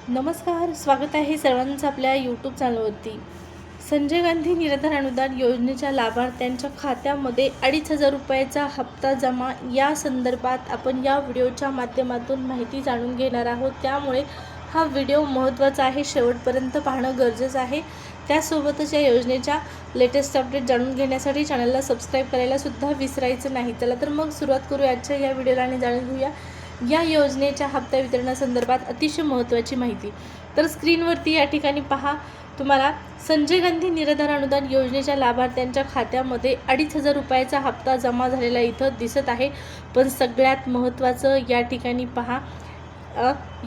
नमस्कार, स्वागत आहे सर्वांचं आपल्या यूट्यूब चॅनलवरती। संजय गांधी निराधार अनुदान योजनेच्या लाभार्थ्यांच्या खात्यामध्ये 2,500 रुपयाचा हप्ता जमा या संदर्भात आपण या व्हिडिओच्या माध्यमातून माहिती जाणून घेणार आहोत। त्यामुळे हा व्हिडिओ महत्त्वाचा आहे, शेवटपर्यंत पाहणं गरजेचं आहे। त्यासोबतच या योजनेच्या लेटेस्ट अपडेट जाणून घेण्यासाठी चॅनलला सबस्क्राईब करायला सुद्धा विसरायचं नाही। चला तर मग सुरुवात करूया आजच्या या व्हिडिओला आणि जाणून घेऊया या योजनेच्या हप्ता वितरणासंदर्भात अतिशय महत्त्वाची माहिती। तर स्क्रीनवरती या ठिकाणी पहा, तुम्हाला संजय गांधी निराधार अनुदान योजनेच्या लाभार्थ्यांच्या खात्यामध्ये 2,500 रुपयाचा हप्ता जमा झालेला इथं दिसत आहे। पण सगळ्यात महत्त्वाचं या ठिकाणी पहा,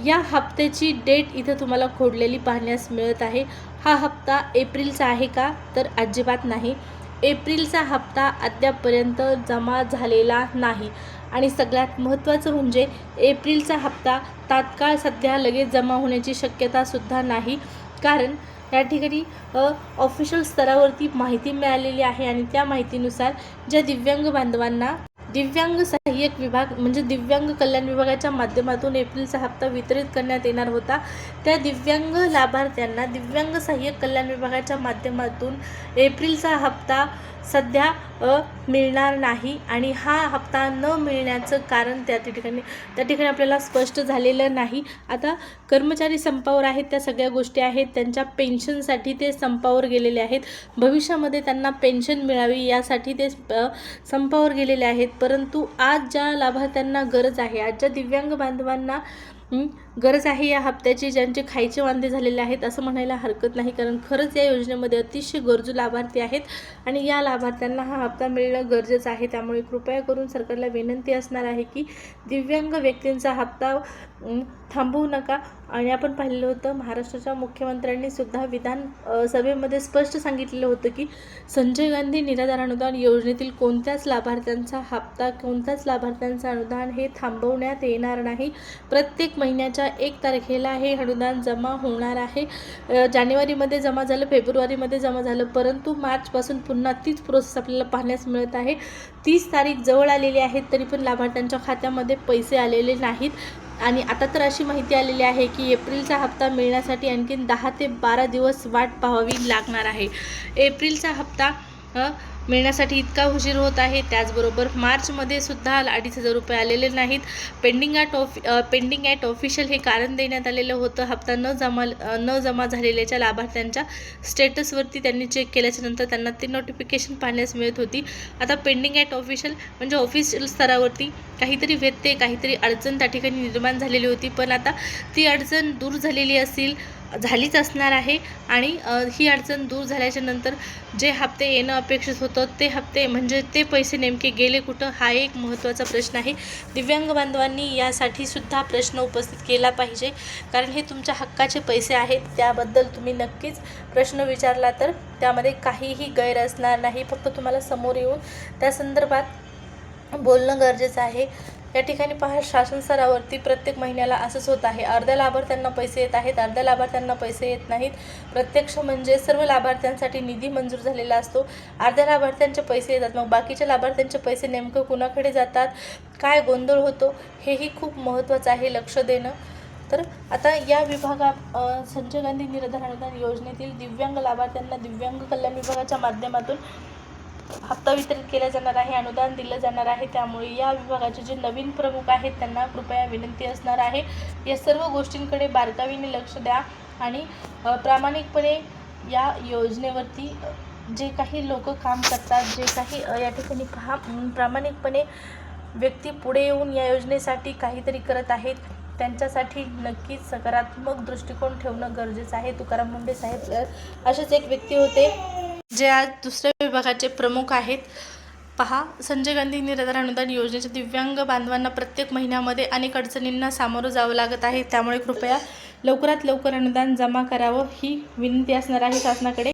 या हप्त्याची डेट इथं तुम्हाला खोडलेली पाहण्यास मिळत आहे। हा हप्ता एप्रिलचा आहे का? तर अजिबात नाही। एप्रिलचा हप्ता अद्यापपर्यंत जमा झालेला नाही। आणि सगळ्यात महत्त्वाचं म्हणजे एप्रिलचा हप्ता तात्काळ सध्या लगेच जमा होण्याची शक्यता सुद्धा नाही, कारण या ठिकाणी ऑफिशियल स्तरावरती माहिती मिळालेली आहे आणि त्या माहितीनुसार ज्या दिव्यांग बांधवांना दिव्यांग सहाय्यक विभाग म्हणजे दिव्यांग कल्याण विभागाच्या माध्यमातून एप्रिलचा हप्ता वितरित करण्यात येणार होता, त्या दिव्यांग लाभार्थ्यांना दिव्यांग सहाय्यक कल्याण विभागाच्या माध्यमातून एप्रिलचा हप्ता सध्या मिळणार नाही। आणि हा हप्ता न मिळण्याचं कारण त्या ठिकाणी आपल्याला स्पष्ट झालेलं नाही। आता कर्मचारी संपावर आहेत, त्या सगळ्या गोष्टी आहेत, त्यांच्या पेन्शनसाठी ते संपावर गेलेले आहेत, भविष्यामध्ये त्यांना पेन्शन मिळावी यासाठी ते संपावर गेलेले आहेत। परंतु आज ज्या लाभार्थ्यांना गरज आहे, आज ज्या दिव्यांग बांधवांना गरज आहे या हप्त्याची, ज्यांचे खायचे वांदे झालेले आहेत असं म्हणायला हरकत नाही, कारण खरंच या योजनेमध्ये अतिशय गरजू लाभार्थी आहेत आणि या लाभार्थ्यांना हा हप्ता मिळणं गरजेचं आहे। त्यामुळे कृपया करून सरकारला विनंती असणार आहे की दिव्यांग व्यक्तींचा हप्ता थांबवू नका। आणि आपण पाहिलेलं होतं, महाराष्ट्राच्या मुख्यमंत्र्यांनी सुद्धा विधान सभेमध्ये स्पष्ट सांगितलेलं होतं की संजय गांधी निराधार अनुदान योजनेतील कोणत्याच लाभार्थ्यांचा हप्ता, कोणत्याच लाभार्थ्यांचं अनुदान हे थांबवण्यात येणार नाही। प्रत्येक महिन्याच्या 1 तारखेला हे अनुदान जमा होणार आहे। जानेवारीमध्ये जमा झालं, फेब्रुवारीमध्ये जमा झालं, परंतु मार्चपासून पुन्हा तीच प्रोसेस आपल्याला पाहण्यास मिळत आहे। 30 तारीख जवळ आलेली आहे, तरी पण लाभार्थ्यांच्या खात्यामध्ये पैसे आलेले नाहीत। आणि आता तर अशी माहिती आलेली आहे की एप्रिलचा हप्ता मिळण्यासाठी आणखीन 10 ते 12 दिवस वाट पाहावी लागणार आहे। एप्रिलचा हप्ता मिळण्यासाठी इतका उशीर होत आहे। त्याचबरोबर मार्चमध्ये सुद्धा 2,500 रुपये आलेले नाहीत। पेंडिंग ॲट ऑफिशियल हे कारण देण्यात आलेलं होतं। हप्ता न जमा झालेल्याच्या लाभार्थ्यांच्या स्टेटसवरती त्यांनी चेक केल्याच्या नंतर त्यांना ती नोटिफिकेशन पाहण्यास मिळत होती। आता पेंडिंग ॲट ऑफिशियल म्हणजे ऑफिशियल स्तरावरती काहीतरी व्यत्यय, काहीतरी अडचण त्या ठिकाणी निर्माण झालेली होती, पण आता ती अडचण दूर झालीच असणार आहे। आणि ही अडचण दूर झाल्याच्या नंतर जे हप्ते येणं अपेक्षित होतं ते हप्ते म्हणजे ते पैसे नेमके गेले कुठं, हा एक महत्त्वाचा प्रश्न आहे। दिव्यांग बांधवांनी यासाठी सुद्धा प्रश्न उपस्थित केला पाहिजे, कारण हे तुमच्या हक्काचे पैसे आहेत। त्याबद्दल तुम्ही नक्कीच प्रश्न विचारला तर त्यामध्ये काहीही गैर असणार नाही, फक्त तुम्हाला समोर येऊन त्या संदर्भात बोलणं गरजेचं आहे। या ठिकाणी पहा, शासन स्तरावरती प्रत्येक महिन्याला असंच होत आहे, अर्ध्या लाभार्थ्यांना पैसे येत आहेत, अर्ध्या लाभार्थ्यांना पैसे येत नाहीत। प्रत्यक्ष म्हणजे सर्व लाभार्थ्यांसाठी निधी मंजूर झालेला असतो, अर्ध्या लाभार्थ्यांचे पैसे येतात, मग बाकीच्या लाभार्थ्यांचे पैसे नेमकं कुणाकडे जातात, काय गोंधळ होतो, हेही खूप महत्त्वाचं आहे लक्ष देणं। तर आता या संजय गांधी निराधार अनुदान योजनेतील दिव्यांग लाभार्थ्यांना दिव्यांग कल्याण विभागाच्या माध्यमातून हप्ता वितरित केला जाणार आहे, अनुदान दिलं जाणार आहे। त्यामुळे या विभागाचे जे नवीन प्रमुख आहेत त्यांना कृपया विनंती असणार आहे, या सर्व गोष्टींकडे बारकाईने लक्ष द्या आणि प्रामाणिकपणे या योजनेवरती जे काही लोक काम करतात, जे काही या ठिकाणी पहा प्रामाणिकपणे व्यक्ती पुढे येऊन या योजनेसाठी काहीतरी करत आहेत, त्यांच्यासाठी नक्कीच सकारात्मक दृष्टिकोन ठेवणं गरजेचं आहे। तुकाराम मुंडे साहेब असेच एक व्यक्ती होते जे आज दुसऱ्या विभागाचे प्रमुख आहेत। पहा, संजय गांधी निराधार अनुदान योजनेच्या दिव्यांग बांधवांना प्रत्येक महिन्यामध्ये अनेक अडचणींना सामोरं जावं लागत आहे, त्यामुळे कृपया लवकरात लवकर अनुदान जमा करावं ही विनंती असणार आहे शासनाकडे।